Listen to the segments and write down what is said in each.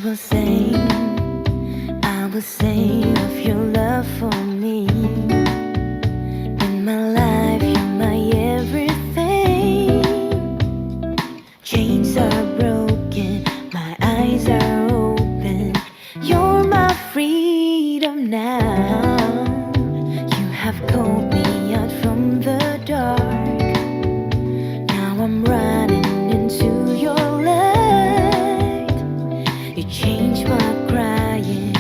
will sing of your love for me. In my life, you're my everything. Chains are broken, my eyes are open. You're my freedom now. You have called me out from the dark. Now I'm running into your light. You changed my crying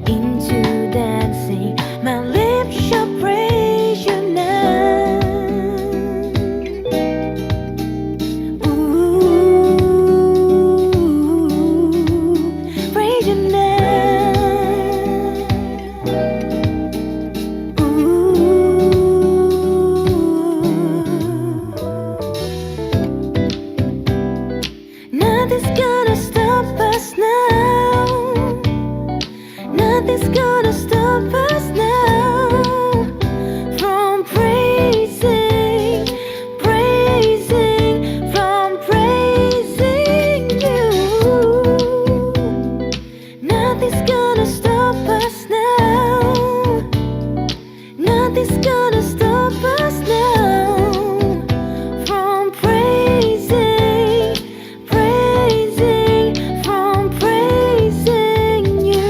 into dancing. My lips shall praise you now. Ooh, praise you now. Nothing's gonna stop us now. Nothing's gonna stop us now from praising, from praising you. Nothing's gonna stop us now. Nothing's gonna stop us now from praising, from praising you.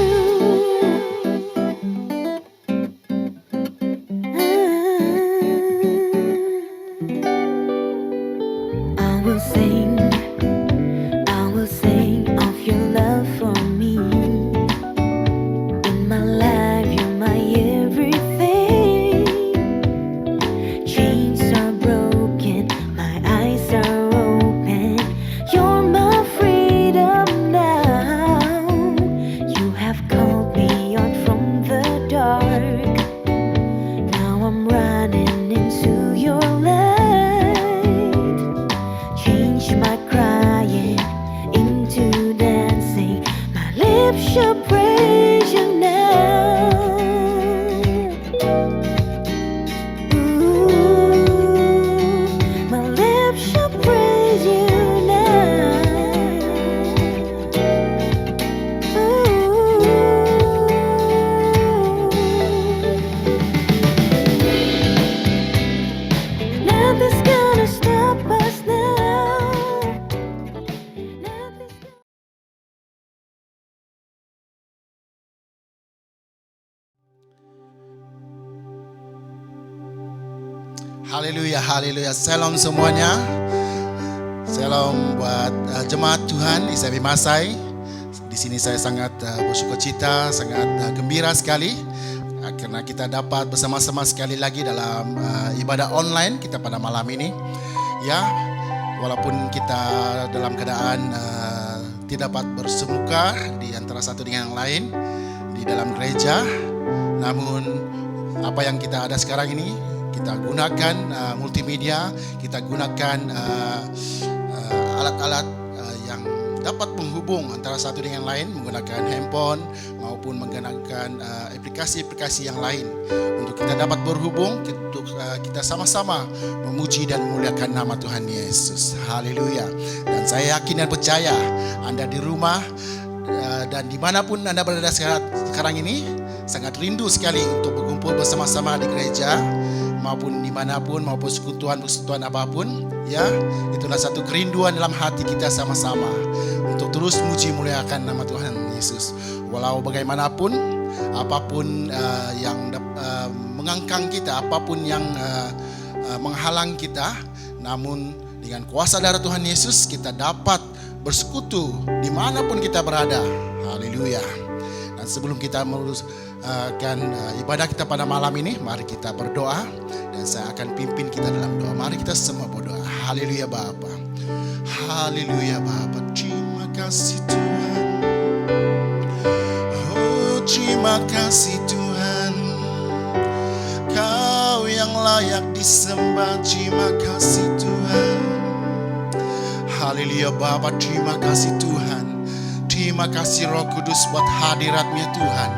I will sing of your love for me. In my life, you're my everything. Chains are broken, my eyes are open. You're my freedom now. You have called me out from the dark. Now I'm running into your light. Change my crying into dancing. My lips shall praise you now. Ooh, my lips shall praise you now. Nothing's gonna stop us now. Nothing's Haleluya, haleluya. Shalom semuanya. Shalom buat jemaat Tuhan ICB Masai. Di sini saya sangat bersukacita, sangat gembira sekali karena kita dapat bersama-sama sekali lagi dalam ibadah online kita pada malam ini. Ya, walaupun kita dalam keadaan tidak dapat bersemuka di antara satu dengan yang lain di dalam gereja, namun apa yang kita ada sekarang ini kita gunakan multimedia, kita gunakan alat-alat yang dapat menghubung antara satu dengan lain menggunakan handphone maupun menggunakan aplikasi-aplikasi yang lain untuk kita dapat berhubung, untuk kita sama-sama memuji dan memuliakan nama Tuhan Yesus. Haleluya. Dan saya yakin dan percaya Anda di rumah dan dimanapun Anda berada sekarang ini sangat rindu sekali untuk berkumpul bersama-sama di gereja maupun dimanapun, maupun persekutuan apapun, ya, itulah satu kerinduan dalam hati kita sama-sama untuk terus muji muliakan nama Tuhan Yesus. Walau bagaimanapun, apapun yang mengangkang kita, apapun yang menghalang kita, namun dengan kuasa darah Tuhan Yesus kita dapat bersekutu dimanapun kita berada. Haleluya. Dan sebelum kita meneruskan ibadah kita pada malam ini, mari kita berdoa dan saya akan pimpin kita dalam doa. Mari kita semua berdoa. Haleluya Bapa. Haleluya Bapa. Terima kasih Tuhan. Oh, terima kasih Tuhan. Kau yang layak disembah. Terima kasih Tuhan. Haleluya Bapa. Terima kasih Tuhan. Terima kasih Roh Kudus buat hadirat-Nya Tuhan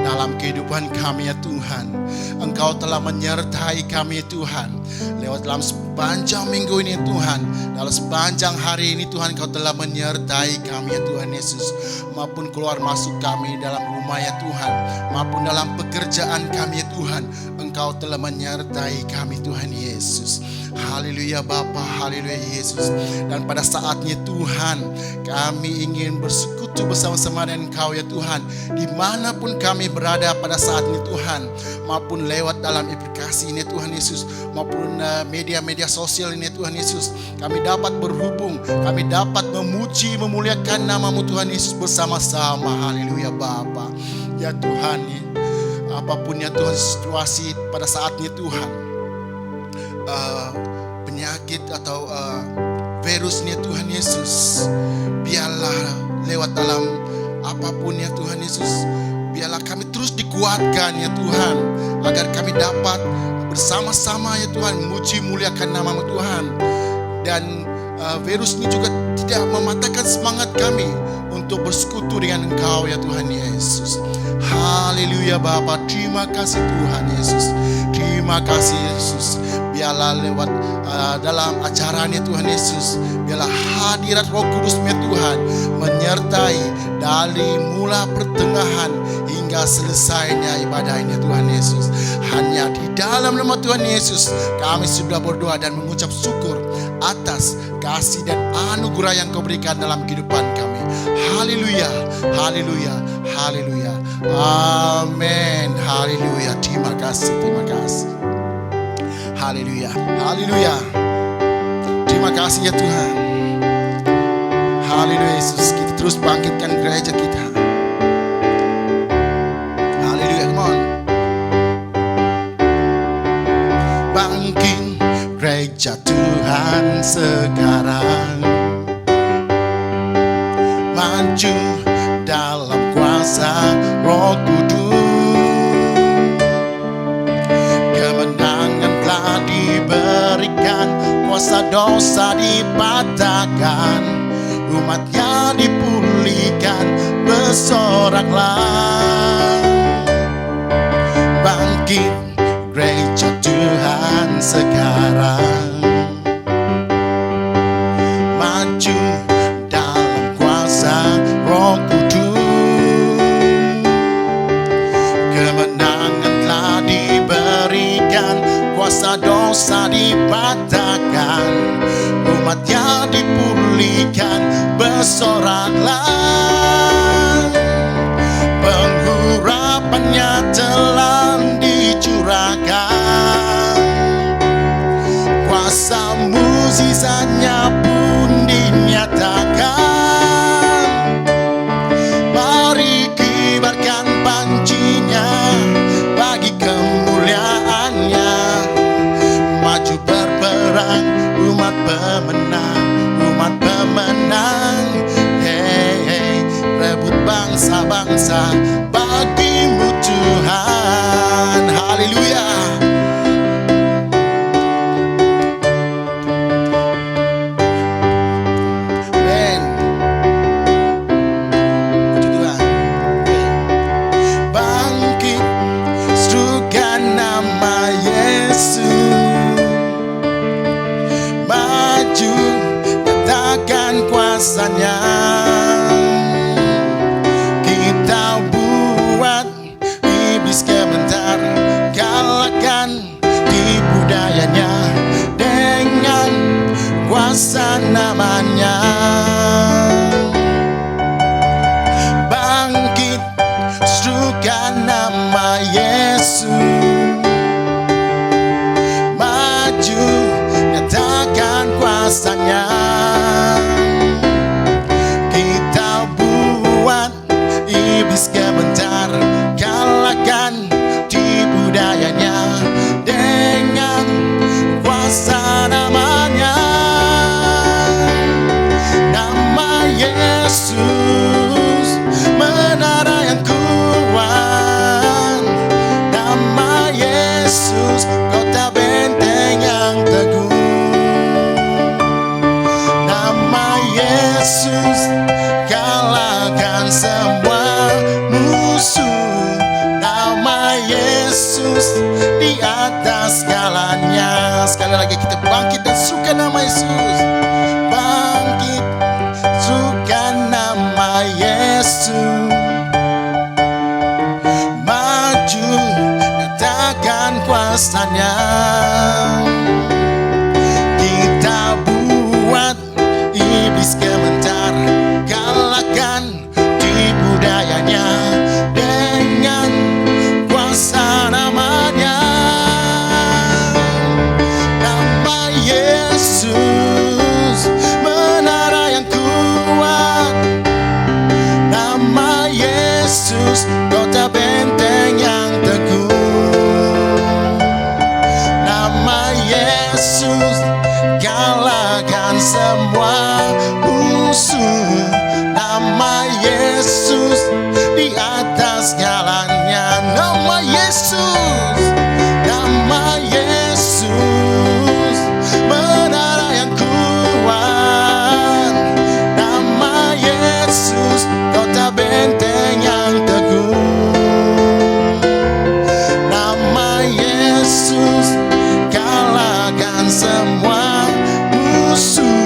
dalam kehidupan kami ya Tuhan. Engkau telah menyertai kami ya Tuhan lewat dalam sepanjang minggu ini ya Tuhan. Dalam sepanjang hari ini Tuhan, Engkau telah menyertai kami ya Tuhan Yesus. Maupun keluar masuk kami dalam rumah ya Tuhan, maupun dalam pekerjaan kami ya Tuhan, Engkau telah menyertai kami Tuhan Yesus. Haleluya Bapa, haleluya Yesus. Dan pada saatnya Tuhan, kami ingin bersekutu bersama-sama dengan Engkau ya Tuhan, dimanapun kami berada pada saat ini Tuhan, maupun lewat dalam aplikasi ini Tuhan Yesus, maupun media-media sosial ini Tuhan Yesus. Kami dapat berhubung, kami dapat memuji, memuliakan nama-Mu Tuhan Yesus bersama-sama. Haleluya Bapa. Ya Tuhan, apapun ya Tuhan situasi pada saatnya Tuhan, penyakit atau virusnya Tuhan Yesus, biarlah lewat dalam apapun ya Tuhan Yesus, biarlah kami terus dikuatkan ya Tuhan, agar kami dapat bersama-sama ya Tuhan memuji muliakan nama-Mu Tuhan. Dan virus ini juga tidak mematahkan semangat kami untuk bersekutu dengan Engkau ya Tuhan Yesus. Haleluya Bapa, terima kasih Tuhan Yesus. Terima kasih Yesus. Biarlah lewat dalam acaranya Tuhan Yesus, biarlah hadirat Roh Kudus-Nya Tuhan menyertai dari mula pertengahan hingga selesainya ibadahnya Tuhan Yesus. Hanya di dalam nama Tuhan Yesus kami sudah berdoa dan mengucap syukur atas kasih dan anugerah yang Kau berikan dalam kehidupan kami. Haleluya, haleluya, haleluya. Amin. Haleluya. Terima kasih, terima kasih. Haleluya, haleluya. Terima kasih ya Tuhan. Haleluya Yesus. Kita terus bangkitkan gereja kita. Haleluya, come on. Bangkit gereja Tuhan sekarang, maju dalam kuasa Roh Kudus. Kemenangan telah diberikan, kuasa dosa dipatahkan, umatnya dipulihkan, bersoraklah. Bangkit gereja Tuhan sekarang, maju dalam kuasa Roh Kudus. Kemenangan telah diberikan, kuasa dosa dipatahkan, umatnya dipulihkan, bersoraklah. Penghurapannya telah dicurahkan, kuasa mukjizatnya pun dinyatakan. Mari kibarkan pancinya bagi kemuliaannya, maju berperang umat pemenang, umat pemenang. Hey, hey, rebut bangsa-bangsa bagimu Tuhan. Haleluya. Amen. Puji Tuhan. Bangkit, serukan nama Yesus, maju nyatakan kuasanya. Kita buat iblis sebentar, kalahkan tipu dayanya dengan kuasa namanya. Bangkit, serukan nama Yesus, maju nyatakan kuasanya. Bangkit dan suka nama Yesus. Bangkit, suka nama Yesus. Maju, nyatakan kuasanya. Kita buat iblis gemetar, kalahkan tipu dayanya dengan kuasa namanya. Nama Yesus, menara yang kuat. Nama Yesus, kota benteng yang teguh. Nama Yesus, kalahkan semua musuh. Nama Yesus, di atas segalanya. Nama Yesus, nama Yesus, menara yang kuat. Nama Yesus, kota benteng yang teguh. Nama Yesus, kalahkan semua musuh.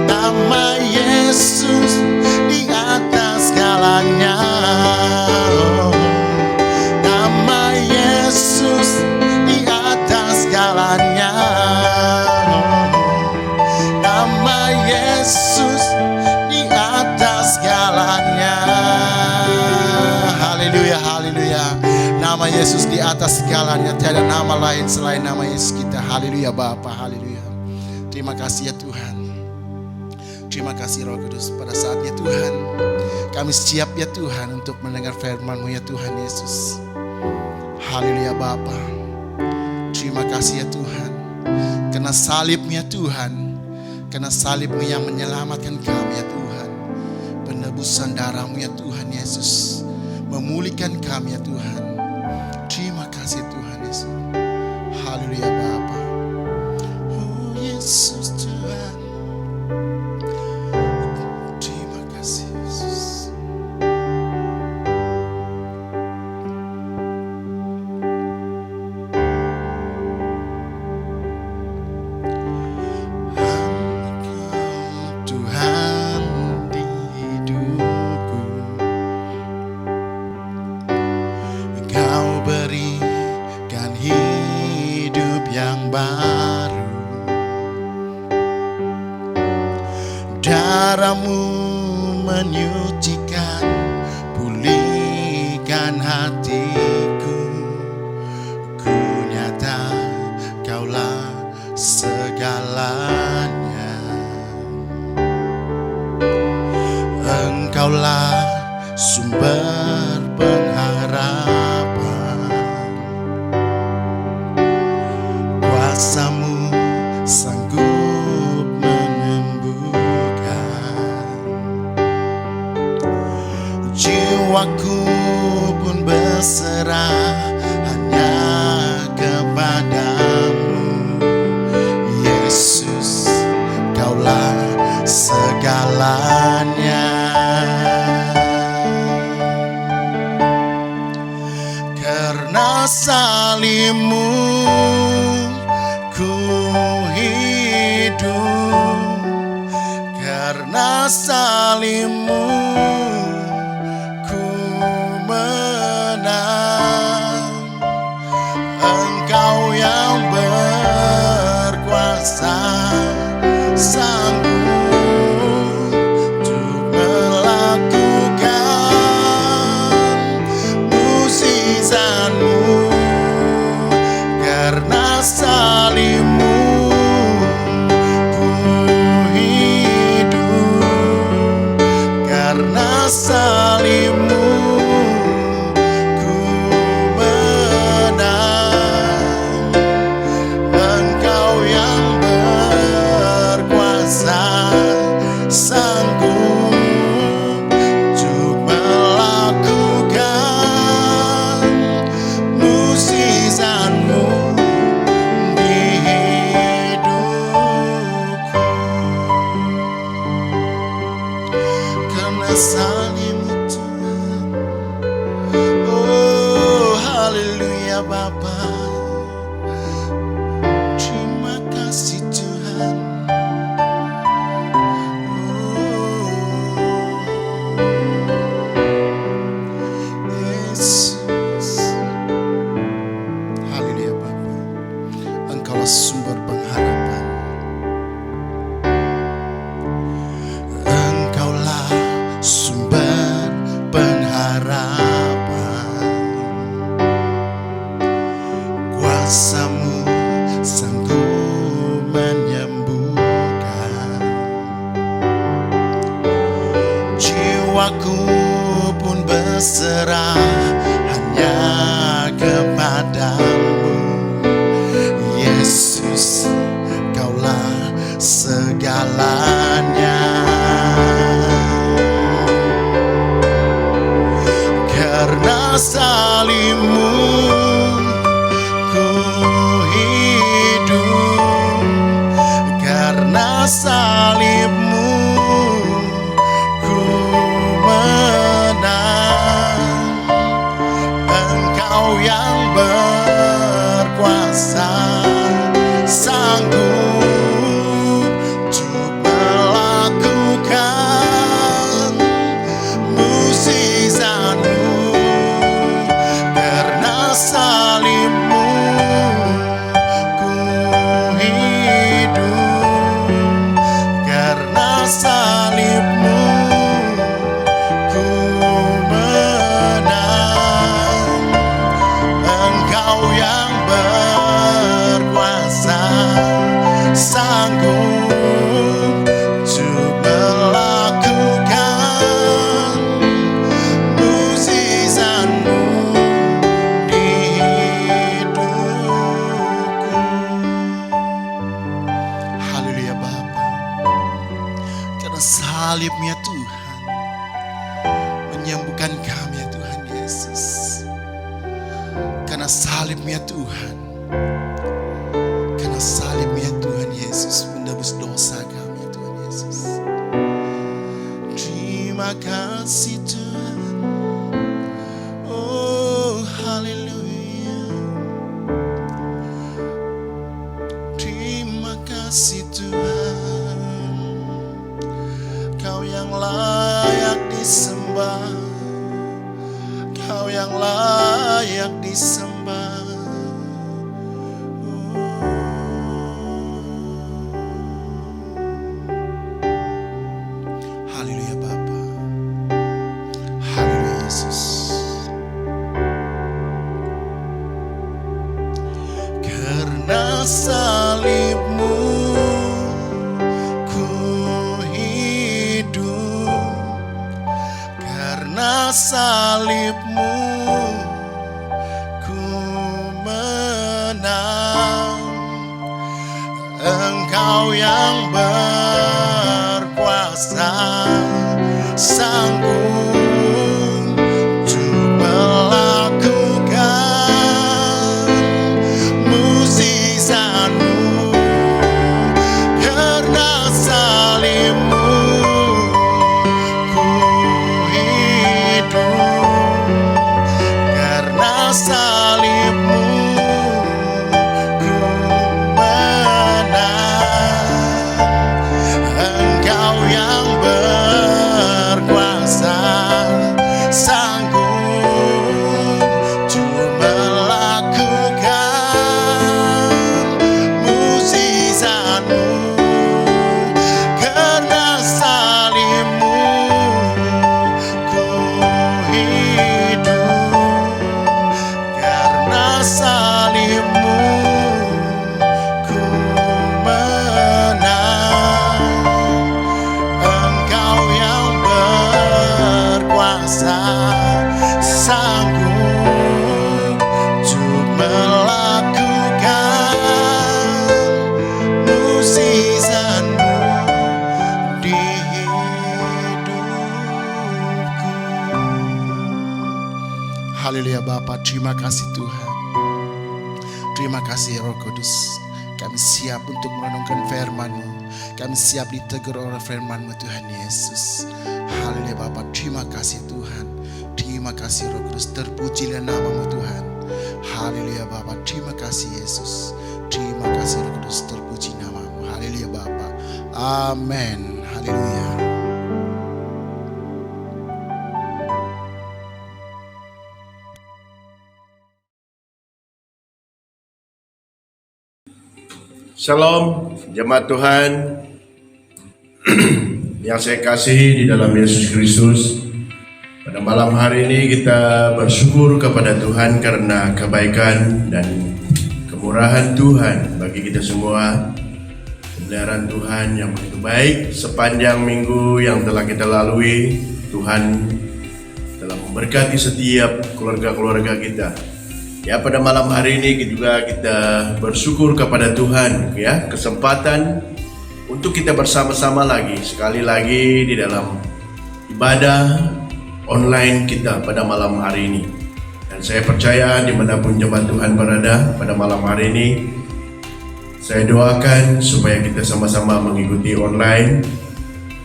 Nama Yesus, di atas segalanya. Nama Yesus, di atas segalanya. Nama Yesus, di atas segalanya. Haleluya, haleluya. Nama Yesus di atas segalanya. Tiada nama lain selain nama Yesus kita. Haleluya Bapa, haleluya. Terima kasih ya Tuhan. Terima kasih Roh Kudus. Pada saatnya Tuhan, kami siap ya Tuhan untuk mendengar firman-Mu ya Tuhan Yesus. Haleluya Bapa. Terima kasih ya Tuhan. Karena salib-Mu ya Tuhan. Karena salib-Mu yang menyelamatkan kami ya Tuhan. Penebusan darah-Mu ya Tuhan Yesus, memulihkan kami ya Tuhan. Terima kasih Tuhan Yesus. Haleluya Bapa. Oh Yesus Tuhan. Terima kasih Yesus. Engkau Tuhan di hidupku. Engkau berikan hidup yang baru. Darah-Mu menyucikan, pulihkan hatiku. Ku nyata Kaulah segalanya. Engkaulah sumber pengharapan. Kuasa-Mu sanggup menyembuhkan. Jiwaku pun berserah hanya kepadamu. Yesus, Kaulah segalanya. Karena salib-Mu ku hidup. Karena salib-Mu ku menang. Engkau yang berkuasa, sanggup untuk melakukan mukjizat-Mu. Karena salib-Mu ku hidup. Karena salib-Mu ku menang. Engkau yang adalah segalanya. Karena salibmu ku hidup, karena salibmu ku menang. Engkau yang berkuasa, sanggup untuk melakukan mukjizat-Mu. Karena salibmu ku hidup, karena salibmu ku menang. Engkau yang berkuasa, sanggup untuk melakukan mukjizat-Mu di hidupku. Haleluya Bapa, karena salibnya Tuhan menyembuhkan kami ya Tuhan Yesus. Karena salibnya Tuhan, karena salibnya Tuhan Yesus menebus dosa kami ya Tuhan Yesus. Terima kasih Tuhan. Oh haleluya. Terima kasih Tuhan. Kau yang layak disembah, Kau yang layak disembah. Haleluya Bapa. Haleluya Yesus. Karena salibmu ku hidup, karena salibmu ku menang. Engkau yang berkuasa, sanggup untuk melakukan mukjizat-Mu. Karena salibmu ku hidup, karena salibmu ku menang. Engkau yang berkuasa, sanggup untuk melakukan mukjizat-Mu. Karena salibmu ku hidup, karena salibmu ku menang. Engkau yang berkuasa, sanggup untuk melakukan mukjizat-Mu di hidupku. Haleluya Bapa, terima kasih Tuhan. Terima kasih Roh Kudus. Kami siap untuk merenungkan firman-Mu. Kami siap ditegur oleh firman-Mu Tuhan Yesus. Haleluya Bapa, terima kasih Tuhan. Terima kasih Roh Kudus, terpujilah nama-Mu Tuhan. Haleluya Bapa, terima kasih Yesus. Terima kasih Roh Kudus, terpuji nama-Mu. Haleluya Bapa. Amin. Haleluya. Shalom, jemaat Tuhan yang saya kasihi di dalam Yesus Kristus. Pada malam hari ini kita bersyukur kepada Tuhan karena kebaikan dan kemurahan Tuhan bagi kita semua. Pemeliharaan Tuhan yang begitu baik sepanjang minggu yang telah kita lalui. Tuhan telah memberkati setiap keluarga-keluarga kita. Ya, pada malam hari ini juga kita bersyukur kepada Tuhan ya, kesempatan untuk kita bersama-sama lagi sekali lagi di dalam ibadah online kita pada malam hari ini. Dan saya percaya dimanapun jemaat Tuhan berada pada malam hari ini, saya doakan supaya kita sama-sama mengikuti online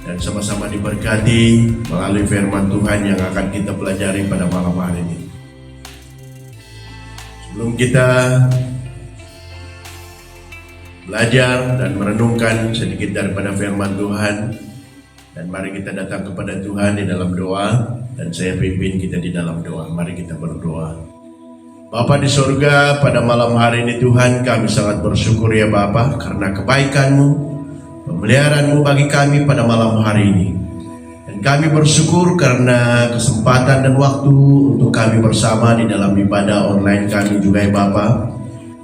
dan sama-sama diberkati melalui firman Tuhan yang akan kita pelajari pada malam hari ini. Sebelum kita belajar dan merenungkan sedikit daripada firman Tuhan, dan mari kita datang kepada Tuhan di dalam doa, dan saya pimpin kita di dalam doa. Mari kita berdoa. Bapa di surga, pada malam hari ini Tuhan, kami sangat bersyukur ya Bapa, karena kebaikan-Mu, pemeliharaan-Mu bagi kami pada malam hari ini. Dan kami bersyukur karena kesempatan dan waktu untuk kami bersama di dalam ibadah online kami juga ya Bapa.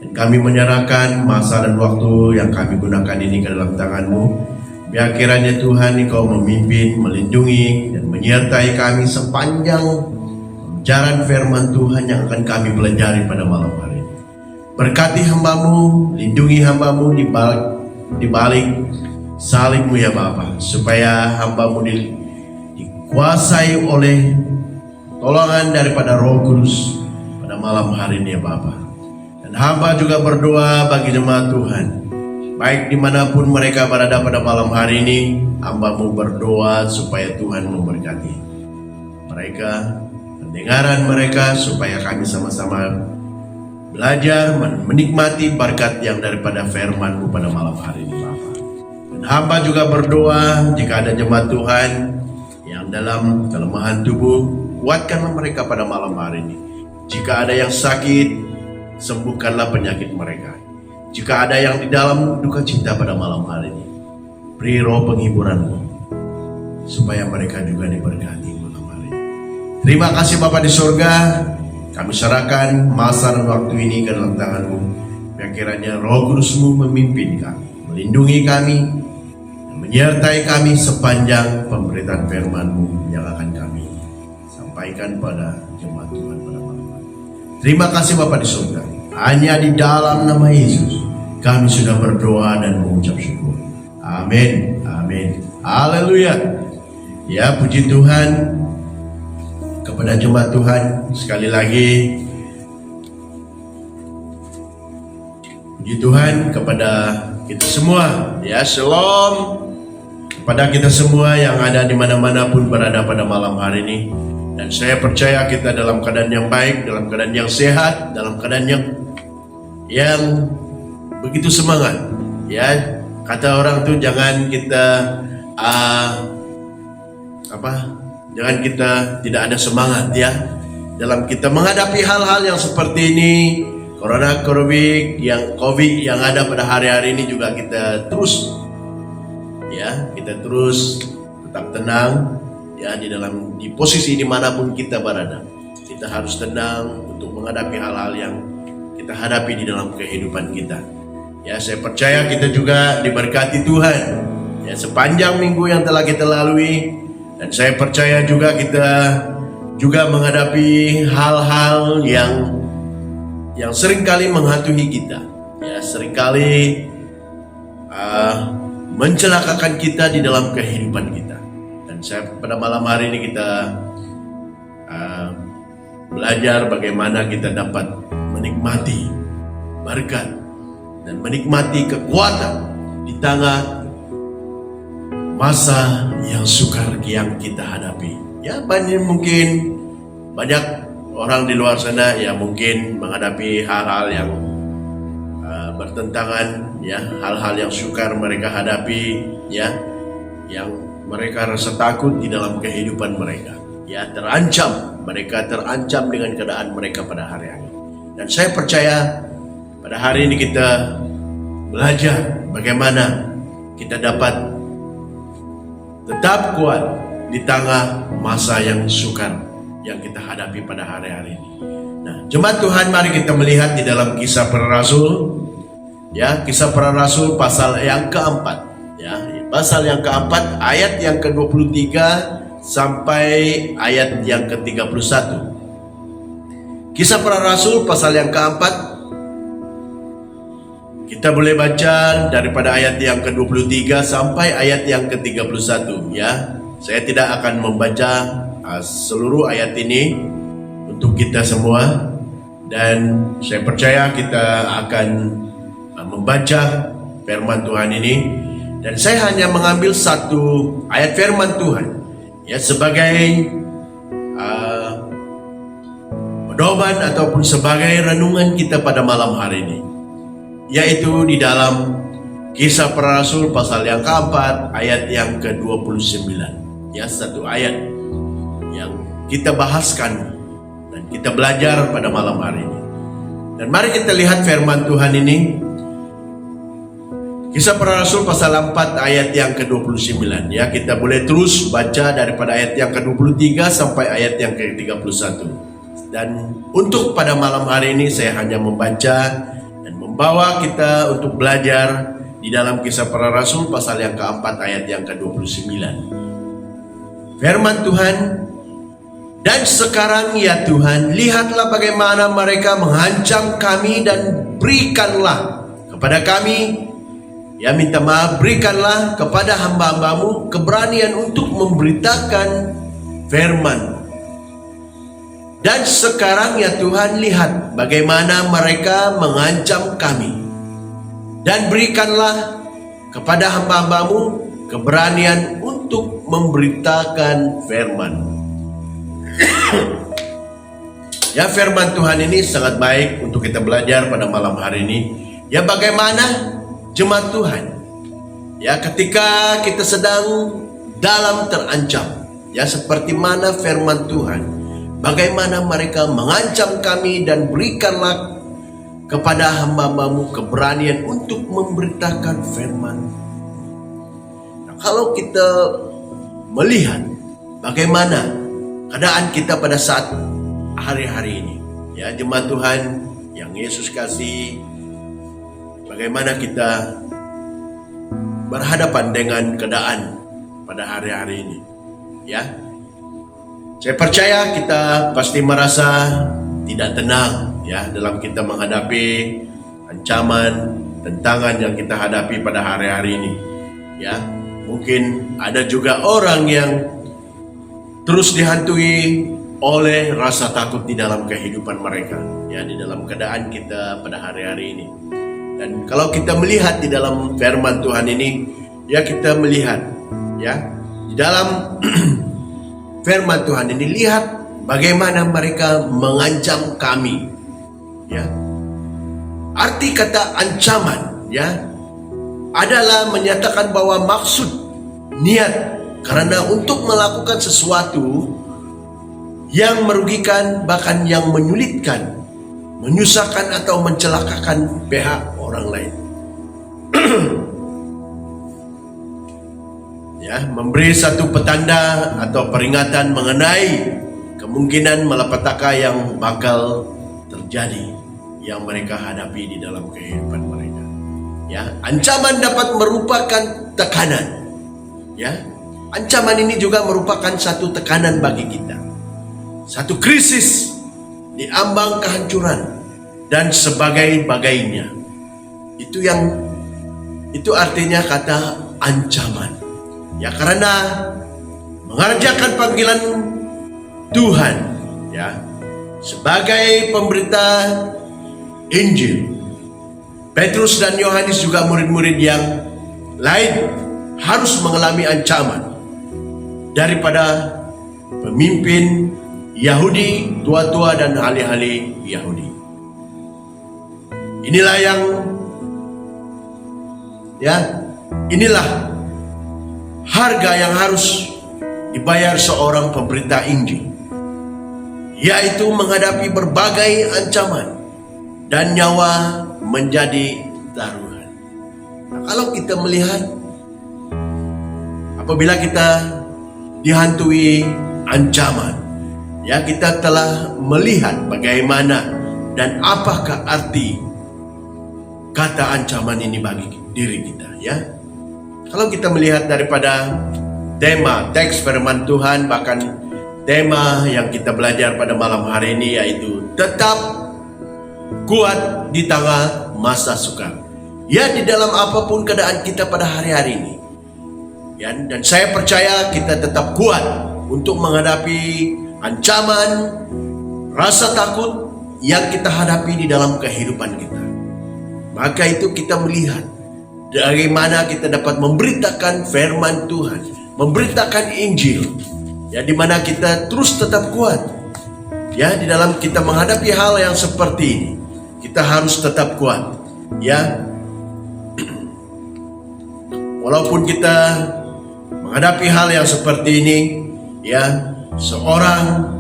Dan kami menyerahkan masa dan waktu yang kami gunakan ini ke dalam tangan-Mu. Biar kiranya Tuhan Engkau memimpin, melindungi, dan menyertai kami sepanjang jalan firman Tuhan yang akan kami pelajari pada malam hari ini. Berkati hamba-Mu, lindungi hamba-Mu di balik salib-Mu ya Bapa, supaya hamba-Mu dikuasai oleh tolongan daripada Roh Kudus pada malam hari ini ya Bapa. Dan hamba juga berdoa bagi jemaat Tuhan, baik dimanapun mereka berada pada malam hari ini, hamba-Mu berdoa supaya Tuhan memberkati mereka, pendengaran mereka, supaya kami sama-sama belajar menikmati berkat yang daripada firman-Mu pada malam hari ini Bapa. Dan hamba juga berdoa jika ada jemaat Tuhan yang dalam kelemahan tubuh, kuatkanlah mereka pada malam hari ini. Jika ada yang sakit, sembuhkanlah penyakit mereka. Jika ada yang di dalam duka cita pada malam hari ini, beri roh penghiburan-Mu supaya mereka juga diberkati malam hari ini. Terima kasih Bapa di surga, kami serahkan masa dan waktu ini ke dalam tangan-Mu. Biar kiranya Roh Kudus-Mu memimpin kami, melindungi kami, dan menyertai kami sepanjang pemberitaan firman-Mu yang akan kami sampaikan pada jemaat Tuhan pada malam hari. Terima kasih Bapa di surga. Hanya di dalam nama Yesus kami sudah berdoa dan mengucap syukur. Amin. Amin. Haleluya. Ya, puji Tuhan kepada jemaat Tuhan sekali lagi. Puji Tuhan kepada kita semua. Ya, shalom kepada kita semua yang ada di mana-mana pun berada pada malam hari ini. Dan saya percaya kita dalam keadaan yang baik, dalam keadaan yang sehat, dalam keadaan yang begitu semangat. Ya, kata orang tuh jangan kita jangan kita tidak ada semangat ya dalam kita menghadapi hal-hal yang seperti ini, COVID yang ada pada hari-hari ini. Juga kita terus tetap tenang ya di posisi dimanapun kita berada. Kita harus tenang untuk menghadapi hal-hal yang kita hadapi di dalam kehidupan kita. Ya, saya percaya kita juga diberkati Tuhan ya sepanjang minggu yang telah kita lalui. Dan saya percaya juga kita juga menghadapi hal-hal yang seringkali menghantui kita, ya seringkali mencelakakan kita di dalam kehidupan kita. Dan saya pada malam hari ini kita belajar bagaimana kita dapat menikmati berkat dan menikmati kekuatan di tengah masa yang sukar yang kita hadapi. Ya, mungkin banyak orang di luar sana ya mungkin menghadapi hal-hal yang bertentangan ya, hal-hal yang sukar mereka hadapi ya, yang mereka rasa takut di dalam kehidupan mereka. Ya, mereka terancam dengan keadaan mereka pada hari-hari. Dan saya percaya pada hari ini kita belajar bagaimana kita dapat tetap kuat di tengah masa yang sukar yang kita hadapi pada hari-hari ini. Nah, jemaat Tuhan, mari kita melihat di dalam Kisah Para Rasul, ya, Kisah Para Rasul pasal yang keempat, ya, pasal yang keempat ayat yang ke-23 sampai ayat yang ke-31. Kisah Para Rasul pasal yang keempat. Kita boleh baca daripada ayat yang ke-23 sampai ayat yang ke-31 ya. Saya tidak akan membaca seluruh ayat ini untuk kita semua, dan saya percaya kita akan membaca firman Tuhan ini, dan saya hanya mengambil satu ayat firman Tuhan ya sebagai pedoman ataupun sebagai renungan kita pada malam hari ini, yaitu di dalam Kisah Para Rasul pasal yang keempat ayat yang ke-29 ya, satu ayat yang kita bahaskan dan kita belajar pada malam hari ini. Dan mari kita lihat firman Tuhan ini, Kisah Para Rasul pasal 4 ayat yang ke-29 ya. Kita boleh terus baca daripada ayat yang ke-23 sampai ayat yang ke-31. Dan untuk pada malam hari ini saya hanya membaca dan membawa kita untuk belajar di dalam Kisah Para Rasul pasal yang keempat ayat yang ke-29. Firman Tuhan, dan sekarang ya Tuhan, lihatlah bagaimana mereka mengancam kami, dan berikanlah kepada kami, ya minta maaf, berikanlah kepada hamba-hambamu keberanian untuk memberitakan firman. Dan sekarang ya Tuhan, lihat bagaimana mereka mengancam kami, dan berikanlah kepada hamba-hambamu keberanian untuk memberitakan firman. Ya, firman Tuhan ini sangat baik untuk kita belajar pada malam hari ini. Ya, bagaimana jemaat Tuhan, ya ketika kita sedang dalam terancam, ya seperti mana firman Tuhan, bagaimana mereka mengancam kami, dan berikanlah kepada hamba-hambamu keberanian untuk memberitakan firman. Nah, kalau kita melihat bagaimana keadaan kita pada saat hari-hari ini, ya jemaat Tuhan yang Yesus kasih, bagaimana kita berhadapan dengan keadaan pada hari-hari ini, ya. Saya percaya kita pasti merasa tidak tenang, ya, dalam kita menghadapi ancaman, tentangan yang kita hadapi pada hari-hari ini, ya. Mungkin ada juga orang yang terus dihantui oleh rasa takut di dalam kehidupan mereka, ya, di dalam keadaan kita pada hari-hari ini. Dan kalau kita melihat di dalam firman Tuhan ini, ya kita melihat, ya, di dalam firman Tuhan ini, lihat bagaimana mereka mengancam kami, ya. Arti kata ancaman, ya, adalah menyatakan bahwa maksud, niat, karena untuk melakukan sesuatu yang merugikan, bahkan yang menyulitkan, menyusahkan atau mencelakakan pihak orang lain. Ya, memberi satu petanda atau peringatan mengenai kemungkinan malapetaka yang bakal terjadi yang mereka hadapi di dalam kehidupan mereka. Ya, ancaman dapat merupakan tekanan. Ya, ancaman ini juga merupakan satu tekanan bagi kita. Satu krisis di ambang kehancuran dan sebagainya. Itu artinya kata ancaman. Ya, karena mengerjakan panggilan Tuhan, ya, sebagai pemberita Injil. Petrus dan Yohanes juga murid-murid yang lain harus mengalami ancaman daripada pemimpin Yahudi, tua-tua dan ahli-ahli Yahudi. Inilah harga yang harus dibayar seorang pemberita Injil, yaitu menghadapi berbagai ancaman dan nyawa menjadi taruhan. Nah, kalau kita melihat, apabila kita dihantui ancaman, ya, kita telah melihat bagaimana dan apakah arti kata ancaman ini bagi diri kita, ya. Kalau kita melihat daripada tema teks firman Tuhan, bahkan tema yang kita belajar pada malam hari ini yaitu tetap kuat di tengah masa sukar. Ya, di dalam apapun keadaan kita pada hari-hari ini. Ya, dan saya percaya kita tetap kuat untuk menghadapi ancaman, rasa takut yang kita hadapi di dalam kehidupan kita. Maka itu kita melihat bagaimana kita dapat memberitakan firman Tuhan, memberitakan Injil. Ya, di mana kita terus tetap kuat. Ya, di dalam kita menghadapi hal yang seperti ini, kita harus tetap kuat. Ya, walaupun kita menghadapi hal yang seperti ini, ya, seorang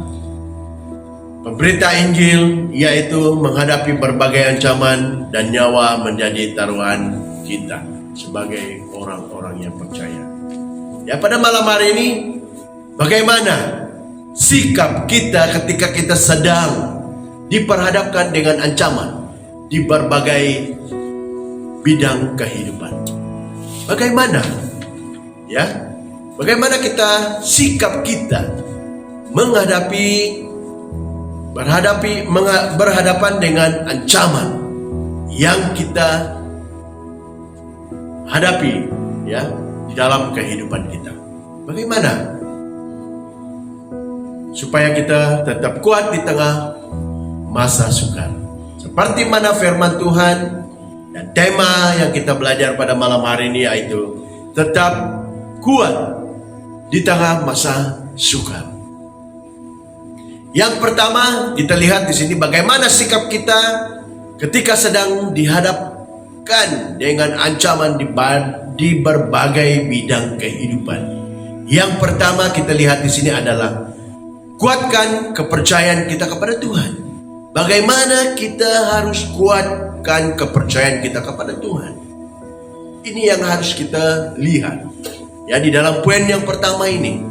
pemberita Injil yaitu menghadapi berbagai ancaman dan nyawa menjadi taruhan kita sebagai orang-orang yang percaya. Ya, pada malam hari ini, bagaimana sikap kita ketika kita sedang diperhadapkan dengan ancaman di berbagai bidang kehidupan? Bagaimana? Ya, bagaimana sikap kita berhadapan dengan ancaman yang kita hadapi, ya, di dalam kehidupan kita? Bagaimana supaya kita tetap kuat di tengah masa sukar? Seperti mana firman Tuhan dan tema yang kita belajar pada malam hari ini yaitu tetap kuat di tengah masa sukar. Yang pertama, kita lihat di sini bagaimana sikap kita ketika sedang dihadapkan dengan ancaman di berbagai bidang kehidupan. Yang pertama kita lihat di sini adalah kuatkan kepercayaan kita kepada Tuhan. Bagaimana kita harus kuatkan kepercayaan kita kepada Tuhan? Ini yang harus kita lihat. Ya, di dalam poin yang pertama ini.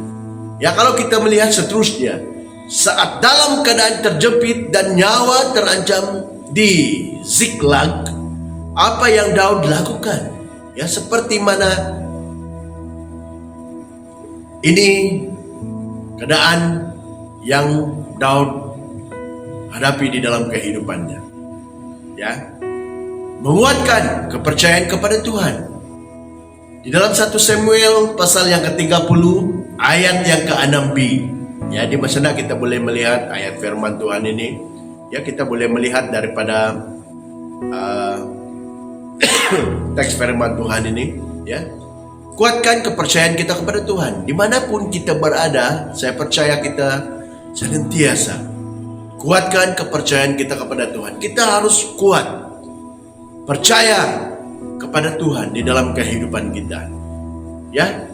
Ya, kalau kita melihat seterusnya, saat dalam keadaan terjepit dan nyawa terancam di Ziklag, apa yang Daud lakukan? Ya, seperti mana ini keadaan yang Daud hadapi di dalam kehidupannya. Ya, menguatkan kepercayaan kepada Tuhan. Di dalam 1 Samuel pasal yang ke-30 ayat yang ke-6b. Ya, di mana kita boleh melihat ayat firman Tuhan ini. Ya, kita boleh melihat daripada teks firman Tuhan ini. Ya, kuatkan kepercayaan kita kepada Tuhan. Dimanapun kita berada, saya percaya kita senantiasa kuatkan kepercayaan kita kepada Tuhan. Kita harus kuat, percaya kepada Tuhan di dalam kehidupan kita. Ya,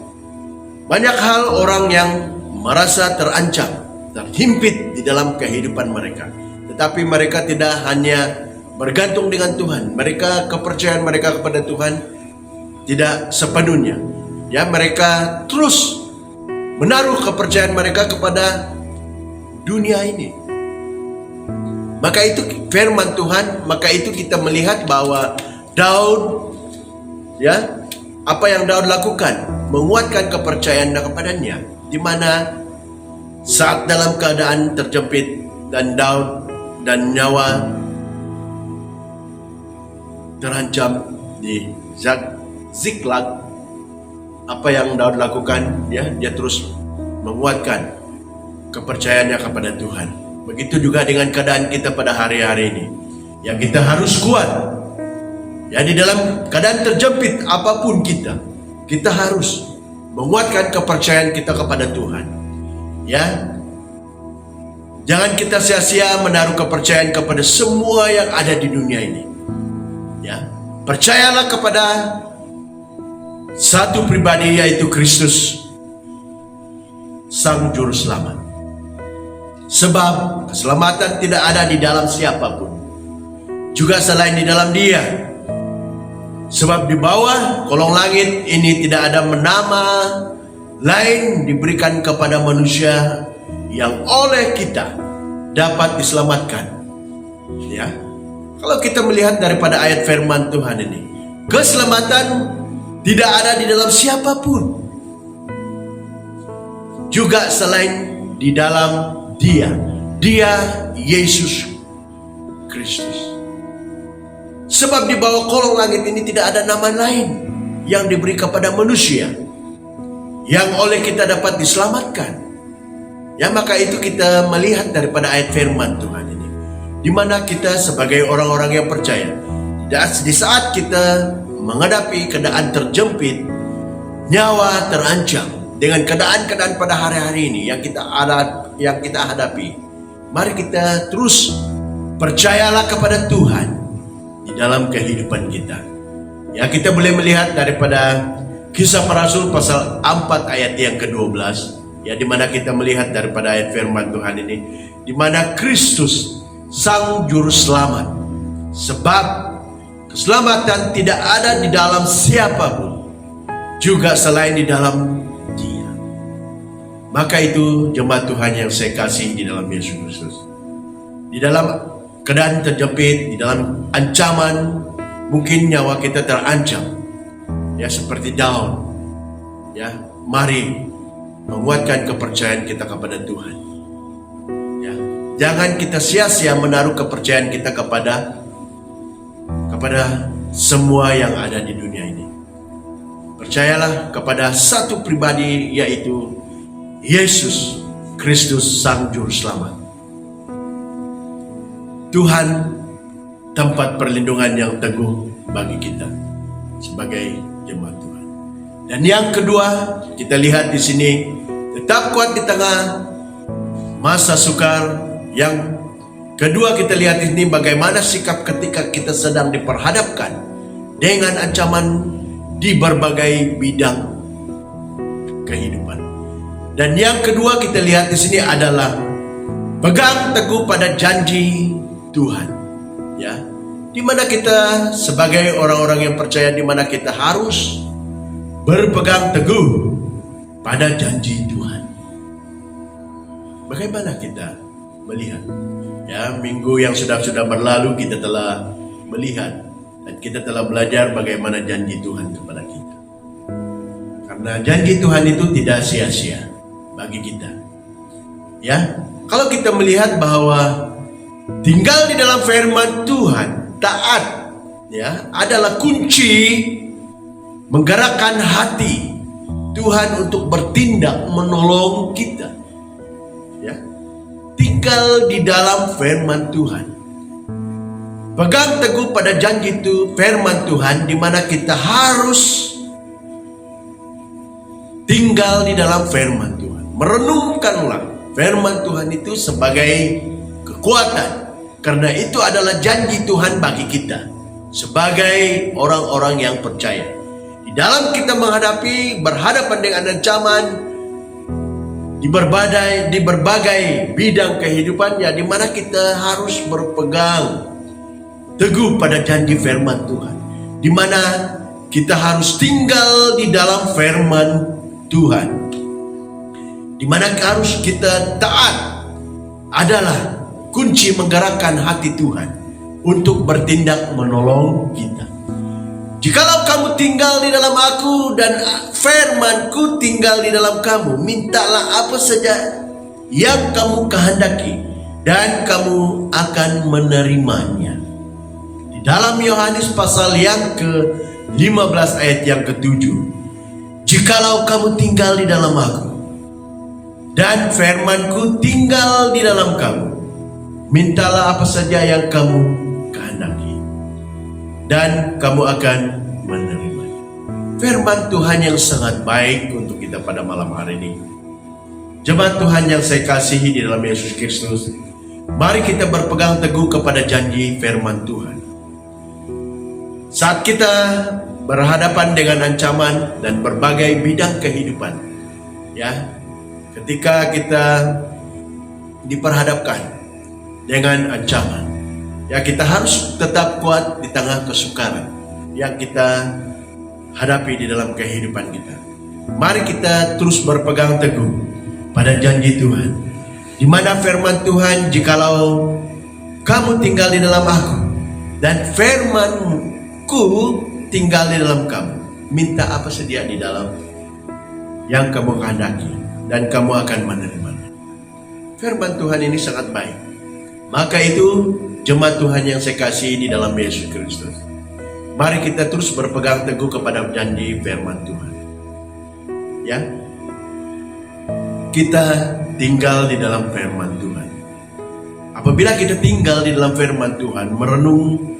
banyak hal orang yang merasa terancam, terhimpit di dalam kehidupan mereka. Tetapi mereka tidak hanya bergantung dengan Tuhan. Kepercayaan mereka kepada Tuhan tidak sepenuhnya. Ya, mereka terus menaruh kepercayaan mereka kepada dunia ini. Maka itu firman Tuhan, maka itu kita melihat bahwa Daud, ya, apa yang Daud lakukan, menguatkan kepercayaan kepadanya, di mana saat dalam keadaan terjepit dan Daud dan nyawa terancam di Ziklag, apa yang Daud lakukan? Ya, dia terus menguatkan kepercayaannya kepada Tuhan. Begitu juga dengan keadaan kita pada hari-hari ini. Ya, kita harus kuat. Ya, di dalam keadaan terjepit apapun kita harus menguatkan kepercayaan kita kepada Tuhan. Ya, jangan kita sia-sia menaruh kepercayaan kepada semua yang ada di dunia ini. Ya, percayalah kepada satu pribadi, yaitu Kristus, Sang Juru Selamat. Sebab keselamatan tidak ada di dalam siapapun, juga selain di dalam Dia. Sebab di bawah kolong langit ini tidak ada nama lain diberikan kepada manusia yang oleh kita dapat diselamatkan. Ya, kalau kita melihat daripada ayat firman Tuhan ini, keselamatan tidak ada di dalam siapapun, juga selain di dalam Dia. Dia Yesus Kristus. Sebab di bawah kolong langit ini tidak ada nama lain yang diberi kepada manusia yang oleh kita dapat diselamatkan. Ya, maka itu kita melihat daripada ayat firman Tuhan ini, di mana kita sebagai orang-orang yang percaya, di saat kita menghadapi keadaan terjepit, nyawa terancam dengan keadaan-keadaan pada hari-hari ini yang kita hadapi, mari kita terus percayalah kepada Tuhan di dalam kehidupan kita. Ya, kita boleh melihat daripada Kisah Para Rasul pasal 4 ayat yang ke-12, ya, di mana kita melihat daripada ayat firman Tuhan ini, di mana Kristus Sang Juru Selamat. Sebab keselamatan tidak ada di dalam siapapun, juga selain di dalam Dia. Maka itu jemaat Tuhan yang saya kasih di dalam Yesus Kristus. Di dalam keadaan terjepit, di dalam ancaman, mungkin nyawa kita terancam, ya, seperti Daud. Ya, mari menguatkan kepercayaan kita kepada Tuhan. Ya, jangan kita sia-sia menaruh kepercayaan kita kepada semua yang ada di dunia ini. Percayalah kepada satu pribadi, yaitu Yesus Kristus Sang Juru Selamat. Tuhan tempat perlindungan yang teguh bagi kita sebagai jemaat Tuhan. Dan yang kedua, kita lihat di sini, tetap kuat di tengah masa sukar. Yang kedua, kita lihat di sini bagaimana sikap ketika kita sedang diperhadapkan dengan ancaman di berbagai bidang kehidupan. Dan yang kedua kita lihat di sini adalah pegang teguh pada janji Tuhan. Ya, di mana kita sebagai orang-orang yang percaya, di mana kita harus berpegang teguh pada janji Tuhan. Bagaimana kita melihat? Ya, minggu yang sudah berlalu kita telah melihat dan kita telah belajar bagaimana janji Tuhan kepada kita. Karena janji Tuhan itu tidak sia-sia bagi kita. Ya, kalau kita melihat bahwa tinggal di dalam firman Tuhan, taat, ya, adalah kunci menggerakkan hati Tuhan untuk bertindak menolong kita. Ya, tinggal di dalam firman Tuhan. Pegang teguh pada janji itu firman Tuhan, di mana kita harus tinggal di dalam firman Tuhan. Merenungkanlah firman Tuhan itu sebagai kekuatan, karena itu adalah janji Tuhan bagi kita sebagai orang-orang yang percaya. Di dalam kita berhadapan dengan ancaman di berbagai bidang kehidupan, ya, di mana kita harus berpegang teguh pada janji firman Tuhan, di mana kita harus tinggal di dalam firman Tuhan, di mana harus kita taat adalah kunci menggerakkan hati Tuhan untuk bertindak menolong kita. Jikalau kamu tinggal di dalam aku dan firmanku tinggal di dalam kamu, mintalah apa saja yang kamu kehendaki dan kamu akan menerimanya. Di dalam Yohanes pasal yang ke-15 ayat yang ke-7, jikalau kamu tinggal di dalam aku dan firmanku tinggal di dalam kamu, mintalah apa saja yang kamu kehendaki dan kamu akan menerimanya. Firman Tuhan yang sangat baik untuk kita pada malam hari ini. Jemaat Tuhan yang saya kasihi di dalam Yesus Kristus, mari kita berpegang teguh kepada janji firman Tuhan. Saat kita berhadapan dengan ancaman dan berbagai bidang kehidupan, ya, ketika kita diperhadapkan dengan ancaman, ya, kita harus tetap kuat di tengah kesukaran yang kita hadapi di dalam kehidupan kita. Mari kita terus berpegang teguh pada janji Tuhan, di mana firman Tuhan, jikalau kamu tinggal di dalam aku dan firmanku tinggal di dalam kamu, minta apa saja di dalam yang kamu kehendaki dan kamu akan menerimanya. Firman Tuhan ini sangat baik. Maka itu jemaat Tuhan yang saya kasih di dalam Yesus Kristus, mari kita terus berpegang teguh kepada janji firman Tuhan. Ya, kita tinggal di dalam firman Tuhan. Apabila kita tinggal di dalam firman Tuhan, merenung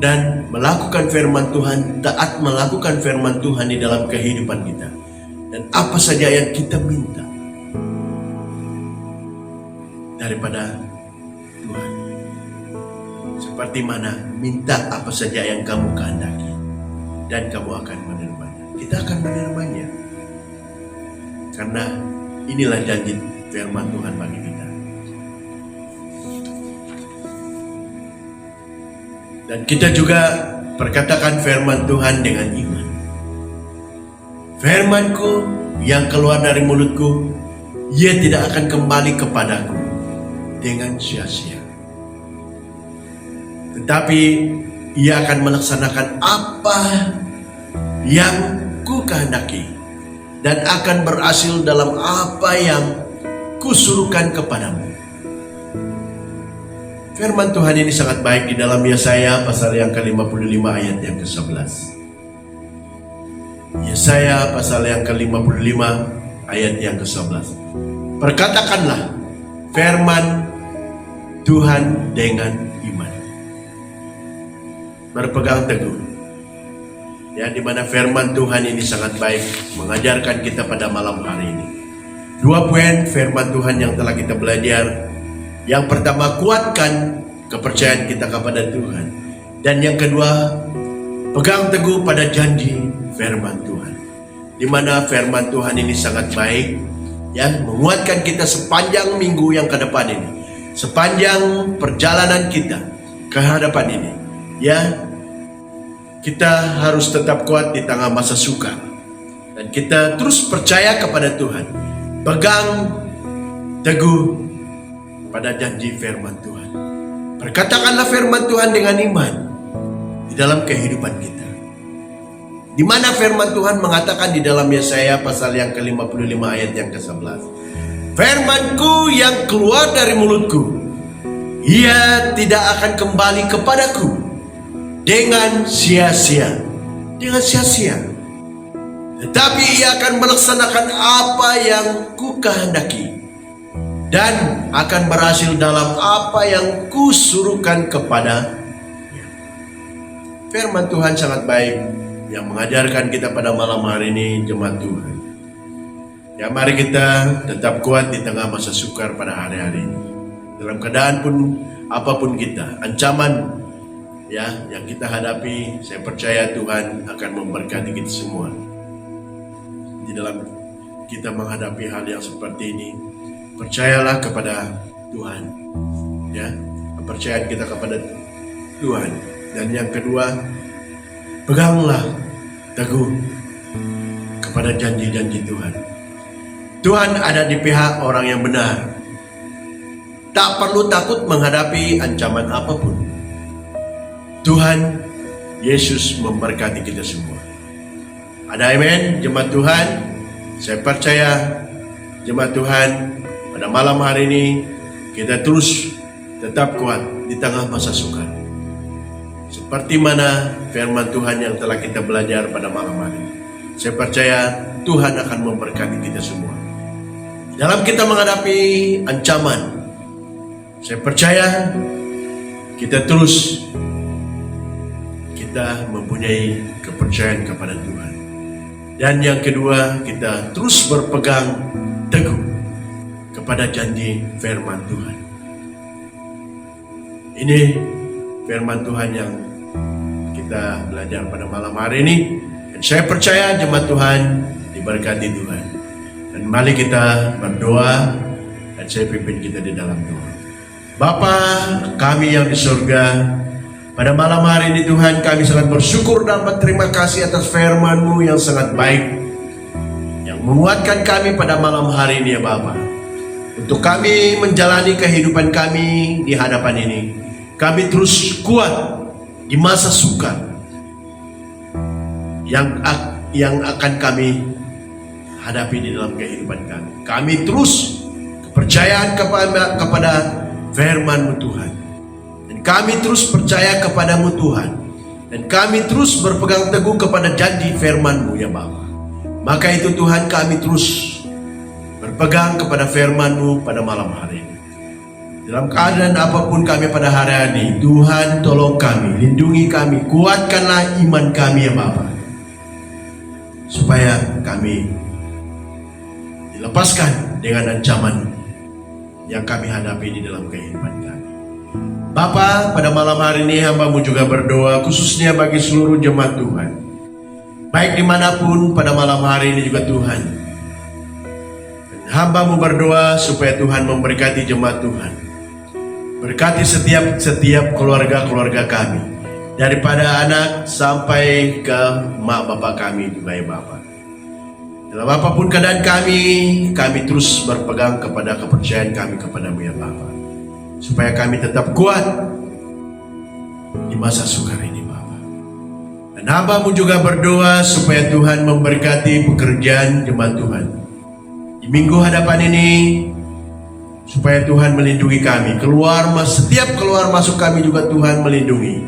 dan melakukan firman Tuhan, taat melakukan firman Tuhan di dalam kehidupan kita, dan apa saja yang kita minta daripada Tuhan, seperti mana minta apa saja yang kamu kehendaki, dan kamu akan menerimanya. Kita akan menerimanya, karena inilah janji firman Tuhan bagi kita. Dan kita juga perkatakan firman Tuhan dengan iman. Firman-Ku yang keluar dari mulutku, ia tidak akan kembali kepadaku dengan sia-sia, tetapi ia akan melaksanakan apa yang ku kehendaki dan akan berhasil dalam apa yang kusuruhkan kepadamu. Firman Tuhan ini sangat baik di dalam Yesaya pasal yang ke-55 ayat yang ke-11. Yesaya pasal yang ke-55 ayat yang ke-11. Perkatakanlah firman Tuhan dengan iman. Berpegang teguh. Ya, di mana firman Tuhan ini sangat baik mengajarkan kita pada malam hari ini. 2 poin firman Tuhan yang telah kita belajar. Yang pertama, kuatkan kepercayaan kita kepada Tuhan. Dan yang kedua, pegang teguh pada janji firman Tuhan. Di mana firman Tuhan ini sangat baik, ya, menguatkan kita sepanjang minggu yang ke depan ini. Sepanjang perjalanan kita ke hadapan ini, ya, kita harus tetap kuat di tengah masa sukar, dan kita terus percaya kepada Tuhan, pegang teguh pada janji firman Tuhan. Perkatakanlah firman Tuhan dengan iman di dalam kehidupan kita. Di mana firman Tuhan mengatakan di dalam Yesaya pasal yang ke-55 ayat yang ke-11. Firman-Ku yang keluar dari mulutku, ia tidak akan kembali kepadaku dengan sia-sia. Dengan sia-sia. Tetapi ia akan melaksanakan apa yang ku kehendaki, dan akan berhasil dalam apa yang kusuruhkan kepada. Firman Tuhan sangat baik yang mengajarkan kita pada malam hari ini, jemaat Tuhan. Ya, mari kita tetap kuat di tengah masa sukar pada hari-hari ini. Dalam keadaan pun apapun kita, ancaman ya yang kita hadapi, saya percaya Tuhan akan memberkati kita semua. Di dalam kita menghadapi hal yang seperti ini, percayalah kepada Tuhan. Ya, kepercayaan kita kepada Tuhan. Dan yang kedua, peganglah teguh kepada janji-janji Tuhan. Tuhan ada di pihak orang yang benar. Tak perlu takut menghadapi ancaman apapun. Tuhan Yesus memberkati kita semua. Ada amin, jemaat Tuhan. Saya percaya jemaat Tuhan, pada malam hari ini kita terus tetap kuat di tengah masa sukar. Seperti mana firman Tuhan yang telah kita belajar pada malam hari ini. Saya percaya Tuhan akan memberkati kita semua. Dalam kita menghadapi ancaman, saya percaya kita mempunyai kepercayaan kepada Tuhan. Dan yang kedua, kita terus berpegang teguh kepada janji firman Tuhan. Ini firman Tuhan yang kita belajar pada malam hari ini. Dan saya percaya jemaat Tuhan diberkati Tuhan. Dan mari kita berdoa, dan saya pimpin kita di dalam doa. Bapa kami yang di surga, pada malam hari ini Tuhan, kami sangat bersyukur dan berterima kasih atas firman-Mu yang sangat baik, yang menguatkan kami pada malam hari ini ya Bapa. Untuk kami menjalani kehidupan kami di hadapan ini, kami terus kuat di masa sukar yang akan kami hadapi di dalam kehidupan kami. Kami terus kepercayaan kepada firman-Mu Tuhan. Dan kami terus percaya kepadamu Tuhan. Dan kami terus berpegang teguh kepada janji firman-Mu ya Bapa. Maka itu Tuhan, kami terus berpegang kepada firman-Mu pada malam hari ini. Dalam keadaan apapun kami pada hari ini, Tuhan tolong kami, lindungi kami, kuatkanlah iman kami ya Bapa, supaya kami dilepaskan dengan ancaman yang kami hadapi di dalam kehidupan kami. Bapa, pada malam hari ini hamba-Mu juga berdoa khususnya bagi seluruh jemaat Tuhan, baik dimanapun pada malam hari ini juga Tuhan. Dan hamba-Mu berdoa supaya Tuhan memberkati jemaat Tuhan. Berkati setiap keluarga-keluarga kami, daripada anak sampai ke mak bapak kami juga ya Bapa. Dalam apapun keadaan kami terus berpegang kepada kepercayaan kami kepadamu ya Bapa, supaya kami tetap kuat di masa sukar ini Bapa. Dan hamba-Mu juga berdoa supaya Tuhan memberkati pekerjaan jemaat Tuhan di minggu hadapan ini, supaya Tuhan melindungi kami, setiap keluar masuk kami juga Tuhan melindungi,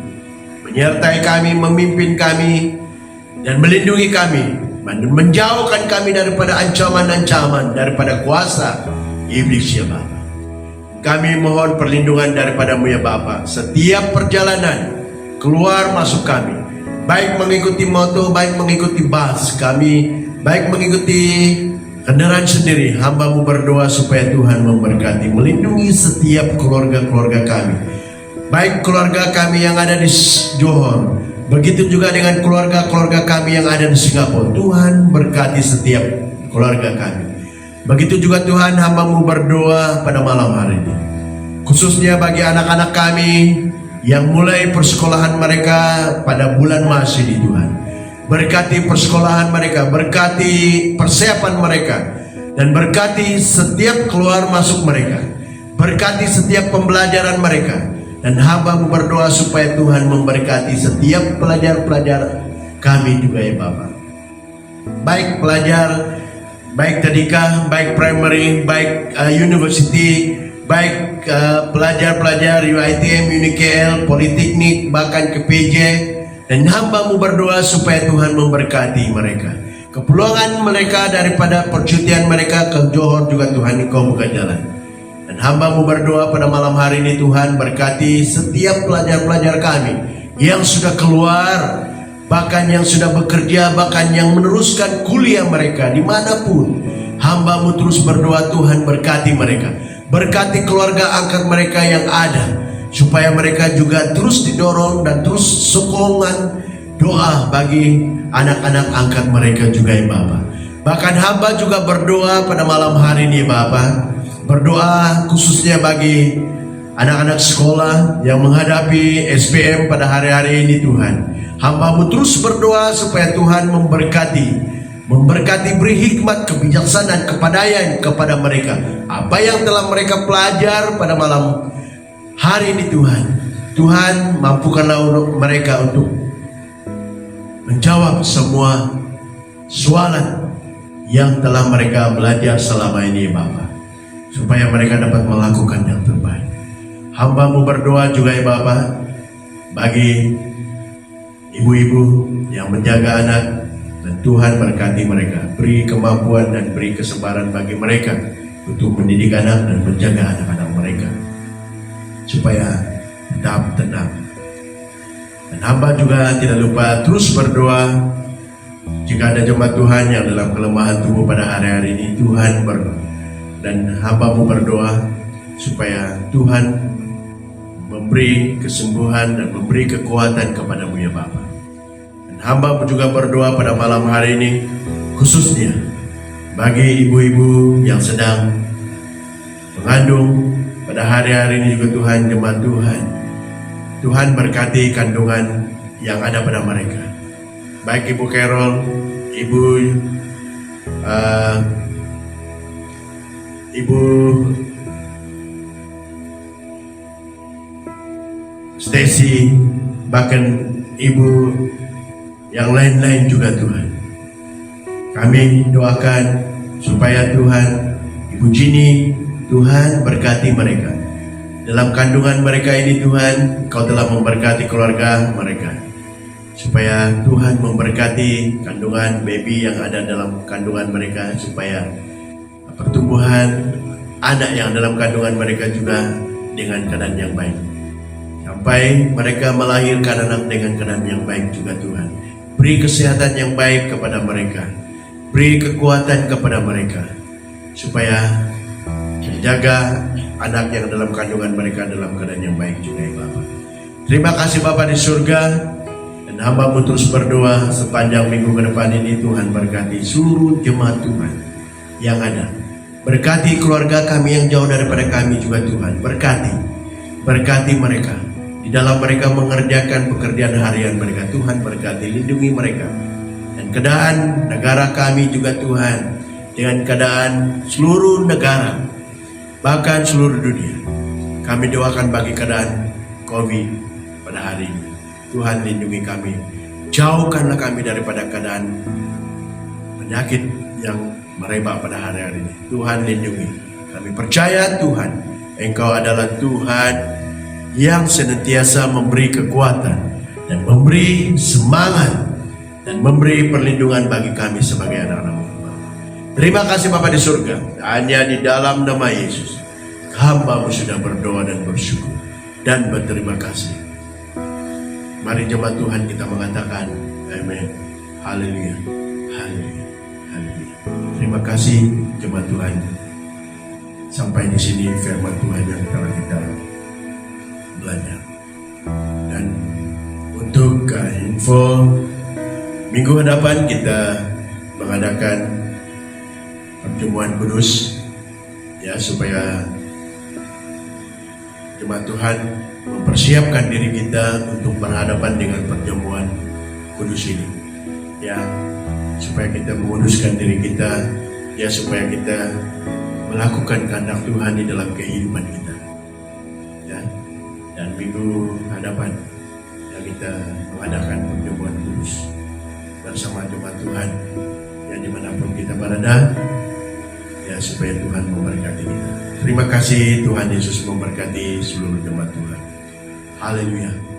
menyertai kami, memimpin kami, dan melindungi kami, dan menjauhkan kami daripada ancaman-ancaman, daripada kuasa iblis ya Bapa. Kami mohon perlindungan daripada-Mu ya Bapa, setiap perjalanan keluar masuk kami, baik mengikuti moto, baik mengikuti bus kami, baik mengikuti kendaraan sendiri. Hamba-Mu berdoa supaya Tuhan memberkati, melindungi setiap keluarga-keluarga kami, baik keluarga kami yang ada di Johor, begitu juga dengan keluarga-keluarga kami yang ada di Singapura. Tuhan berkati setiap keluarga kami. Begitu juga Tuhan, hamba-Mu berdoa pada malam hari ini, khususnya bagi anak-anak kami yang mulai persekolahan mereka pada bulan Masih di Tuhan. Berkati persekolahan mereka, berkati persiapan mereka, dan berkati setiap keluar masuk mereka, berkati setiap pembelajaran mereka. Dan hamba-Mu berdoa supaya Tuhan memberkati setiap pelajar-pelajar kami juga ya Bapa, baik pelajar, baik tadika, baik primary, baik university, baik pelajar-pelajar UITM, UNIKL, Politeknik, bahkan ke PJ. Dan hamba-Mu berdoa supaya Tuhan memberkati mereka, kepulangan mereka daripada percutian mereka ke Johor juga Tuhan Engkau buka jalan. Dan hamba-Mu berdoa pada malam hari ini Tuhan, berkati setiap pelajar-pelajar kami yang sudah keluar, bahkan yang sudah bekerja, bahkan yang meneruskan kuliah mereka dimanapun. Hamba-Mu terus berdoa Tuhan, berkati mereka, berkati keluarga angkat mereka yang ada, supaya mereka juga terus didorong dan terus sokongan doa bagi anak-anak angkat mereka juga ya Bapa. Bahkan hamba juga berdoa pada malam hari ini Bapa, berdoa khususnya bagi anak-anak sekolah yang menghadapi SPM pada hari-hari ini Tuhan. Hamba-Mu terus berdoa supaya Tuhan memberkati, beri hikmat, kebijaksanaan, kepandaian kepada mereka. Apa yang telah mereka pelajar pada malam hari ini Tuhan mampukanlah mereka untuk menjawab semua soalan yang telah mereka belajar selama ini Bapa, supaya mereka dapat melakukan yang terbaik. Hamba-Mu berdoa juga ya Bapa, bagi ibu-ibu yang menjaga anak, dan Tuhan berkati mereka, beri kemampuan dan beri kesabaran bagi mereka untuk mendidik anak dan menjaga anak-anak mereka, supaya tetap tenang. Dan hamba juga tidak lupa terus berdoa jika ada jemaat Tuhan yang dalam kelemahan tubuh pada hari-hari ini, Tuhan dan hamba-Mu berdoa supaya Tuhan memberi kesembuhan dan memberi kekuatan kepada-Mu ya Bapa. Dan hamba juga berdoa pada malam hari ini khususnya bagi ibu-ibu yang sedang mengandung pada hari-hari ini juga Tuhan, jemaat Tuhan berkati kandungan yang ada pada mereka, baik Ibu Carol, Ibu Stacy, bahkan Ibu yang lain-lain juga Tuhan. Kami doakan supaya Tuhan, Ibu Jini Tuhan berkati mereka. Dalam kandungan mereka ini Tuhan, Kau telah memberkati keluarga mereka. Supaya Tuhan memberkati kandungan baby yang ada dalam kandungan mereka. Supaya pertumbuhan anak yang dalam kandungan mereka juga dengan keadaan yang baik. Sampai mereka melahirkan anak dengan keadaan yang baik juga Tuhan. Beri kesehatan yang baik kepada mereka. Beri kekuatan kepada mereka. Supaya jaga anak yang dalam kandungan mereka dalam keadaan yang baik juga ya Bapa. Terima kasih Bapa di surga. Dan hamba-Mu terus berdoa sepanjang minggu ke depan ini Tuhan berkati seluruh jemaat Tuhan yang ada. Berkati keluarga kami yang jauh daripada kami juga Tuhan. Berkati mereka. Di dalam mereka mengerjakan pekerjaan harian mereka. Tuhan berkati, lindungi mereka. Dan keadaan negara kami juga Tuhan. Dengan keadaan seluruh negara. Bahkan seluruh dunia. Kami doakan bagi keadaan COVID pada hari ini. Tuhan lindungi kami. Jauhkanlah kami daripada keadaan penyakit yang merebak pada hari-hari ini. Tuhan lindungi. Kami percaya Tuhan, Engkau adalah Tuhan yang senantiasa memberi kekuatan dan memberi semangat dan memberi perlindungan bagi kami sebagai anak-anak-Mu. Terima kasih Bapa di surga. Hanya di dalam nama Yesus hamba-Mu sudah berdoa dan bersyukur dan berterima kasih. Mari jemaat Tuhan kita mengatakan amin. Haleluya. Haleluya. Haleluya. Terima kasih jemaat Tuhan. Sampai di sini firman Tuhan yang telah kita belajar. Dan untuk info minggu hadapan kita mengadakan pertemuan kudus ya, supaya jemaat Tuhan mempersiapkan diri kita untuk berhadapan dengan pertemuan kudus ini ya, supaya kita menguduskan diri kita ya, supaya kita melakukan kehendak Tuhan di dalam kehidupan kita ya. Dan minggu hadapan ya, kita mengadakan pertemuan kudus bersama jemaat Tuhan yang dimanapun kita berada ya, supaya Tuhan memberkati kita. Terima kasih, Tuhan Yesus memberkati seluruh jemaat Tuhan. Haleluya.